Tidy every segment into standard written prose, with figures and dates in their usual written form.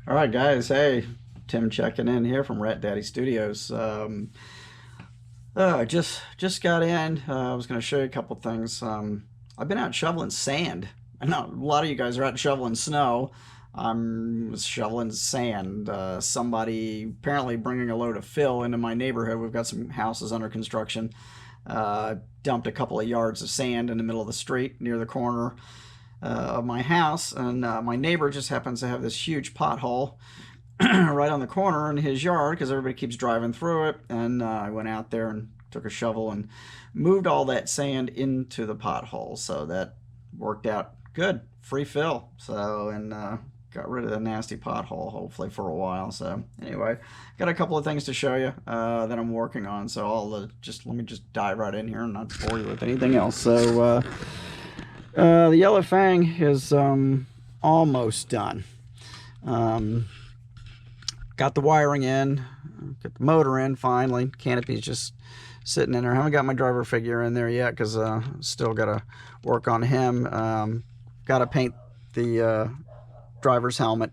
All right, guys. Hey, Tim checking in here from Rat Daddy Studios. Just got in. I was going to show you a couple things. I've been out shoveling sand. I know a lot of you guys are out shoveling snow. I'm shoveling sand. Somebody apparently bringing a load of fill into my neighborhood. We've got some houses under construction. Dumped a couple of yards of sand in the middle of the street near the corner of my house, and my neighbor just happens to have this huge pothole right on the corner in his yard because everybody keeps driving through it. And I went out there and took a shovel and moved all that sand into the pothole. So that worked out good. Free fill. So, and got rid of the nasty pothole, hopefully, for a while. So, anyway, got a couple of things to show you that I'm working on. So, let me just dive right in here and not bore you with anything else. So, the yellow fang is almost done. Um, got the wiring in, got the motor in finally. Canopy's just sitting in there. I haven't got my driver figure in there yet because still got to work on him. Got to paint the driver's helmet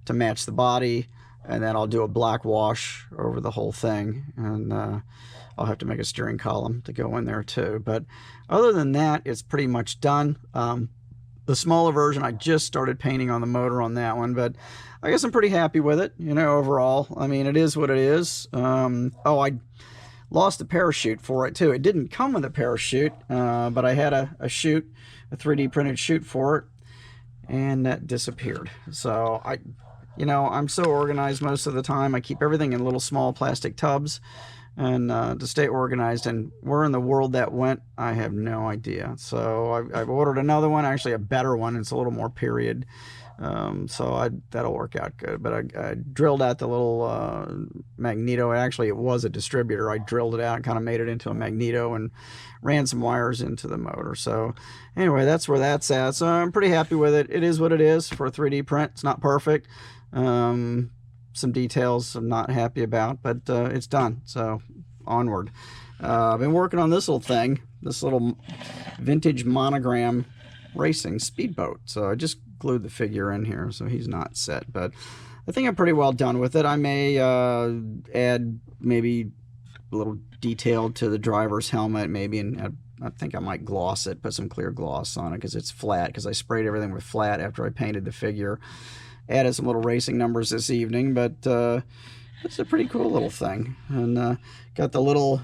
to match the body, and then I'll do a black wash over the whole thing, and I'll have to make a steering column to go in there too. But other than that, it's pretty much done. The smaller version, I just started painting on the motor on that one, but I guess I'm pretty happy with it, overall. I mean, it is what it is. I lost a parachute for it too. It didn't come with a parachute, but I had a chute, a 3D printed chute for it, and that disappeared. So I'm so organized most of the time. I keep everything in little small plastic tubs, and to stay organized. And where in the world that went, I have no idea. So I've ordered another one, actually a better one. It's a little more period. That'll work out good. But I drilled out the little magneto. Actually, it was a distributor. I drilled it out and kind of made it into a magneto and ran some wires into the motor. So anyway, that's where that's at. So I'm pretty happy with it. It is what it is for a 3D print. It's not perfect. Some details I'm not happy about, but it's done. So onward. I've been working on this little thing, this little vintage monogram racing speedboat. So I just glued the figure in here, so he's not set, but I think I'm pretty well done with it. I may add maybe a little detail to the driver's helmet, maybe, and I think I might gloss it, put some clear gloss on it because it's flat, because I sprayed everything with flat after I painted the figure. Added some little racing numbers this evening, but it's a pretty cool little thing. And got the little,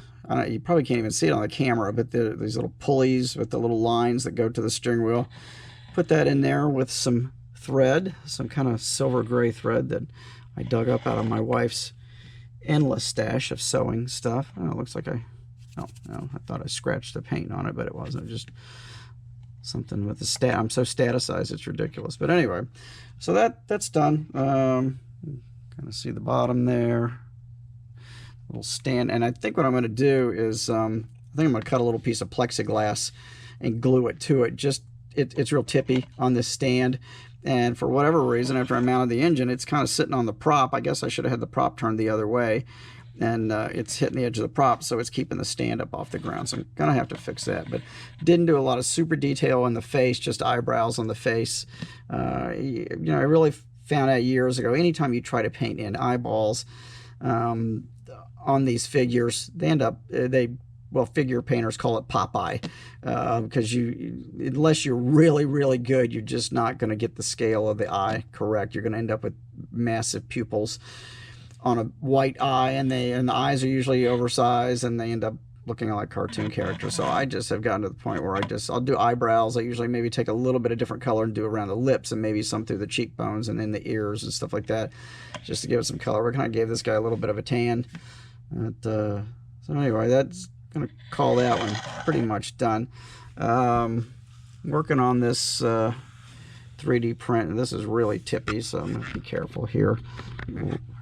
you probably can't even see it on the camera, but these little pulleys with the little lines that go to the steering wheel. Put that in there with some thread, some kind of silver gray thread that I dug up out of my wife's endless stash of sewing stuff. Oh, it looks like I thought I scratched the paint on it, but it wasn't. Just something with the I'm so staticized, it's ridiculous. But anyway, so that's done. Kind of see the bottom there, little stand. And I think what I'm going to do is I think I'm going to cut a little piece of plexiglass and glue it to it. Just it's real tippy on this stand, and for whatever reason, after I mounted the engine, it's kind of sitting on the prop. I guess I should have had the prop turned the other way, and it's hitting the edge of the prop, so it's keeping the stand up off the ground. So I'm gonna have to fix that. But didn't do a lot of super detail in the face, just eyebrows on the face. I really found out years ago, anytime you try to paint in eyeballs on these figures, they end up figure painters call it Popeye, because unless you're really, really good, you're just not going to get the scale of the eye correct. You're going to end up with massive pupils on a white eye, and the eyes are usually oversized, and they end up looking like cartoon characters. So I just have gotten to the point where I'll do eyebrows. I usually maybe take a little bit of different color and do around the lips, and maybe some through the cheekbones and in the ears and stuff like that, just to give it some color. We kind of gave this guy a little bit of a tan. So anyway, that's gonna call that one pretty much done. Working on this 3D print, and this is really tippy, so I'm gonna be careful here.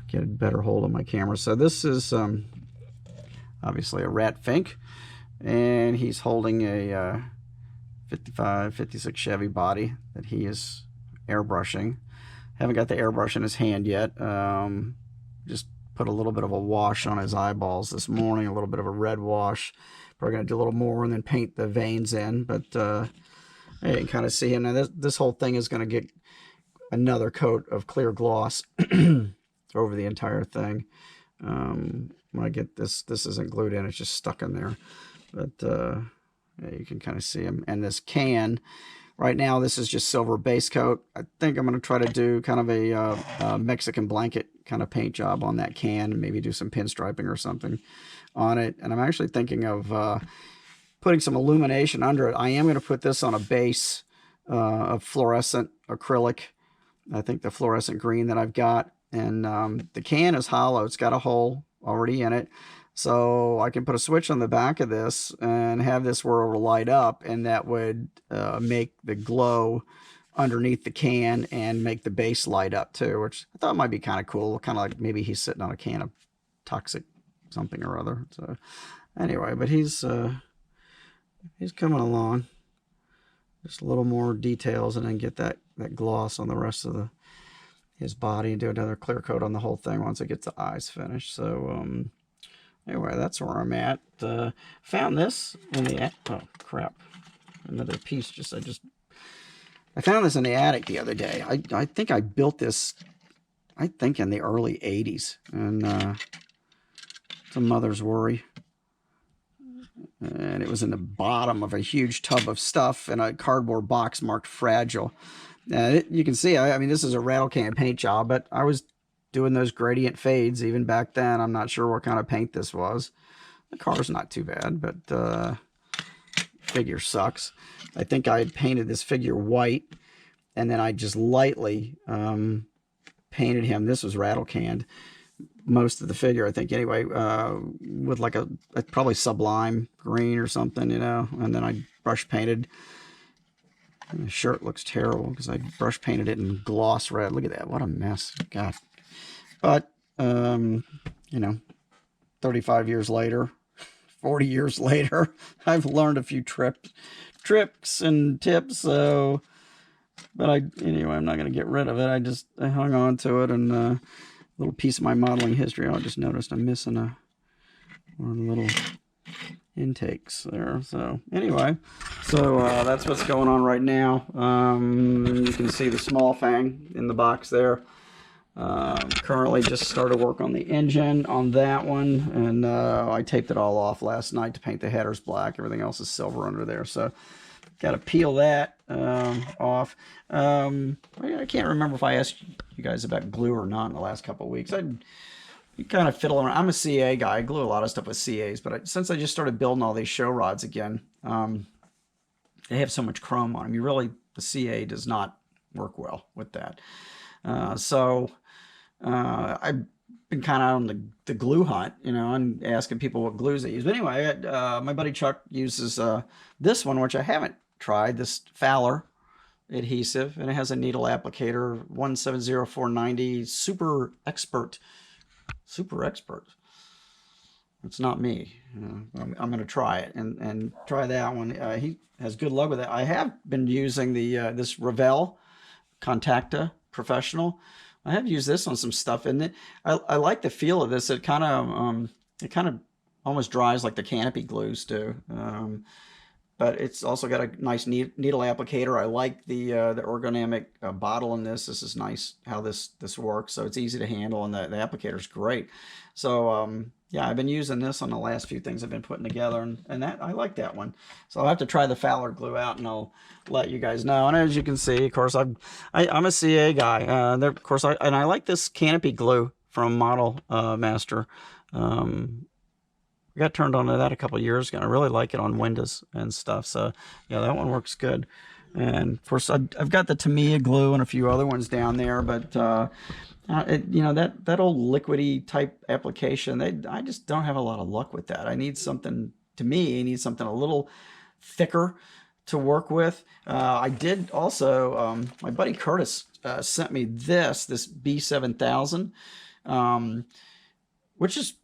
Get a better hold of my camera. So this is obviously a rat Fink, and he's holding a 55, 56 Chevy body that he is airbrushing. Haven't got the airbrush in his hand yet. Just put a little bit of a wash on his eyeballs this morning, a little bit of a red wash. Probably going to do a little more and then paint the veins in. But you can kind of see him. Now this whole thing is going to get another coat of clear gloss over the entire thing. When I get this isn't glued in, it's just stuck in there. But yeah, you can kind of see them. And this can, right now, this is just silver base coat. I think I'm going to try to do kind of a Mexican blanket kind of paint job on that can, and maybe do some pinstriping or something on it. And I'm actually thinking of putting some illumination under it. I am going to put this on a base of fluorescent acrylic. I think the fluorescent green that I've got. And the can is hollow. It's got a hole already in it. So I can put a switch on the back of this and have this where it will light up, and that would make the glow underneath the can and make the base light up too, which I thought might be kind of cool. Kind of like maybe he's sitting on a can of toxic something or other. So anyway, but he's coming along. Just a little more details, and then get that gloss on the rest of his body, and do another clear coat on the whole thing once I get the eyes finished. So anyway, that's where I'm at. Found this in the oh crap, another piece. I found this in the attic the other day. I think I built this, I think in the early '80s, and it's a mother's worry. And it was in the bottom of a huge tub of stuff in a cardboard box marked fragile. You can see, I mean, this is a rattle can paint job, but I was doing those gradient fades even back then. I'm not sure what kind of paint this was. The car's not too bad, but figure sucks. I think I had painted this figure white, and then I just lightly painted him. This was rattle canned. Most of the figure, I think, anyway, with like a probably sublime green or something, you know, and then I brush painted. And the shirt looks terrible because I brush painted it in gloss red. Look at that. What a mess. God. But, you know, 35 years later, 40 years later, I've learned a few tricks and tips. So, but anyway, I'm not going to get rid of it. I hung on to it, and a little piece of my modeling history. I just noticed I'm missing one of the little intakes there. So anyway, that's what's going on right now. You can see the small fang in the box there. Currently just started work on the engine on that one, and I taped it all off last night to paint the headers black. Everything else is silver under there, so got to peel that off. I can't remember if I asked you guys about glue or not in the last couple of weeks. You kind of fiddle around. I'm a CA guy. I glue a lot of stuff with CAs, but since I just started building all these show rods again, they have so much chrome on them. The CA does not work well with that. I've been kind of on the glue hunt, you know, and asking people what glues they use. But anyway, my buddy Chuck uses this one, which I haven't tried, this Fowler adhesive, and it has a needle applicator, 170490 Super Expert. It's not me. I'm going to try it and try that one. He has good luck with it. I have been using this Revell Contacta Professional. I have used this on some stuff, and I like the feel of this. It kind of almost dries like the canopy glues do. But it's also got a nice needle applicator. I like the ergonomic bottle in this. This is nice how this works. So it's easy to handle, and the applicator's great. So yeah, I've been using this on the last few things I've been putting together, and that I like that one. So I'll have to try the Fowler glue out, and I'll let you guys know. And as you can see, of course, I'm a CA guy. Of course, I like this canopy glue from Model Master. I got turned on to that a couple of years ago. I really like it on windows and stuff. So yeah, that one works good. And of course, I've got the Tamiya glue and a few other ones down there, but you know, that old liquidy type application, I just don't have a lot of luck with that. I need something, to me, I need something a little thicker to work with. I did also, my buddy Curtis sent me this B7000, which is,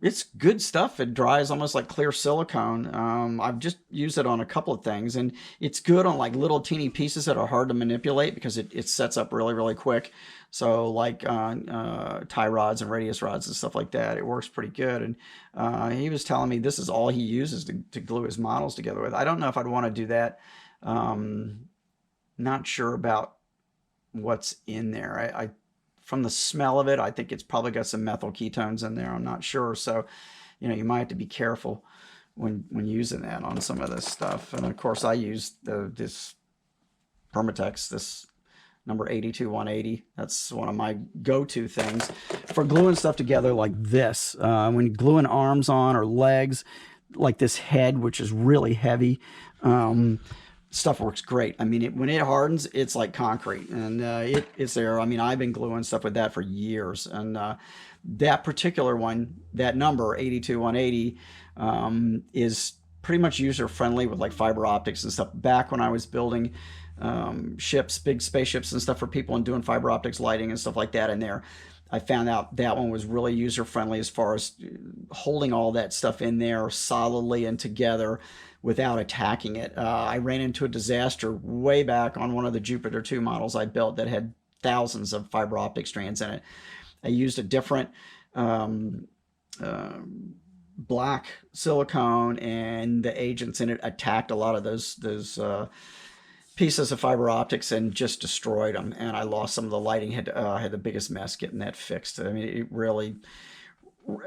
it's good stuff. It dries almost like clear silicone. I've just used it on a couple of things, and it's good on like little teeny pieces that are hard to manipulate because it sets up really, really quick. So like tie rods and radius rods and stuff like that, it works pretty good. And he was telling me this is all he uses to glue his models together with. I don't know if I'd want to do that. Not sure about what's in there. I from the smell of it, I think it's probably got some methyl ketones in there. I'm not sure. So, you know, you might have to be careful when using that on some of this stuff. And of course, I used this Permatex, this number 82180. That's one of my go-to things for gluing stuff together like this. When gluing arms on or legs, like this head, which is really heavy, stuff works great. I mean, when it hardens, it's like concrete, and it's there. I mean, I've been gluing stuff with that for years, and that particular one, that number 82180, is pretty much user friendly with like fiber optics and stuff. Back when I was building ships, big spaceships and stuff for people, and doing fiber optics lighting and stuff like that in there, I found out that one was really user friendly as far as holding all that stuff in there solidly and together without attacking it. I ran into a disaster way back on one of the Jupiter 2 models I built that had thousands of fiber optic strands in it. I used a different black silicone, and the agents in it attacked a lot of those pieces of fiber optics and just destroyed them. And I lost some of the lighting. Had the biggest mess getting that fixed. I mean, it really.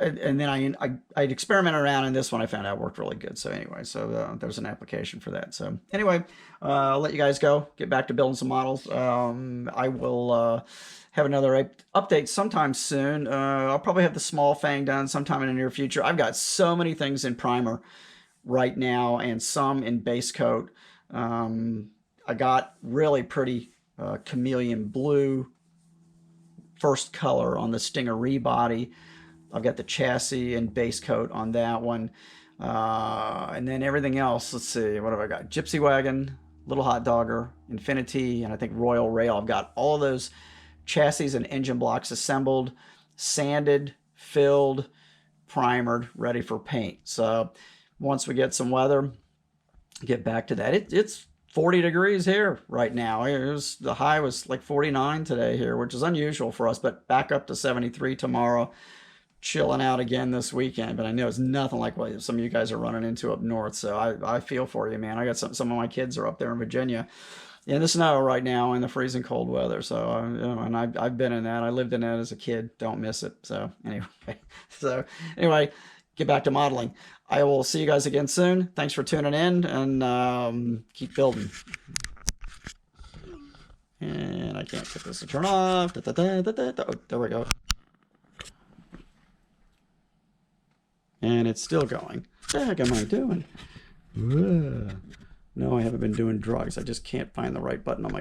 And then I'd experiment around in this one. I found out it worked really good. So anyway, there's an application for that. So anyway, I'll let you guys go. Get back to building some models. I will have another update sometime soon. I'll probably have the small Fang done sometime in the near future. I've got so many things in primer right now and some in base coat. I got really pretty chameleon blue first color on the Stingaree body. I've got the chassis and base coat on that one. And then everything else, let's see, what have I got? Gypsy Wagon, Little Hot Dogger, Infinity, and I think Royal Rail. I've got all those chassis and engine blocks assembled, sanded, filled, primered, ready for paint. So once we get some weather, get back to that. It's 40 degrees here right now. The high was like 49 today here, which is unusual for us, but back up to 73 tomorrow. Chilling out again this weekend, but I know it's nothing like what some of you guys are running into up north. So I feel for you, man. I got some of my kids are up there in Virginia in the snow right now in the freezing cold weather. So you know, and I've been in that. I lived in that as a kid. Don't miss it. So anyway, get back to modeling. I will see you guys again soon. Thanks for tuning in, and keep building. And I can't get this to turn off. Oh, there we go. And it's still going. What the heck am I doing? No, I haven't been doing drugs. I just can't find the right button on my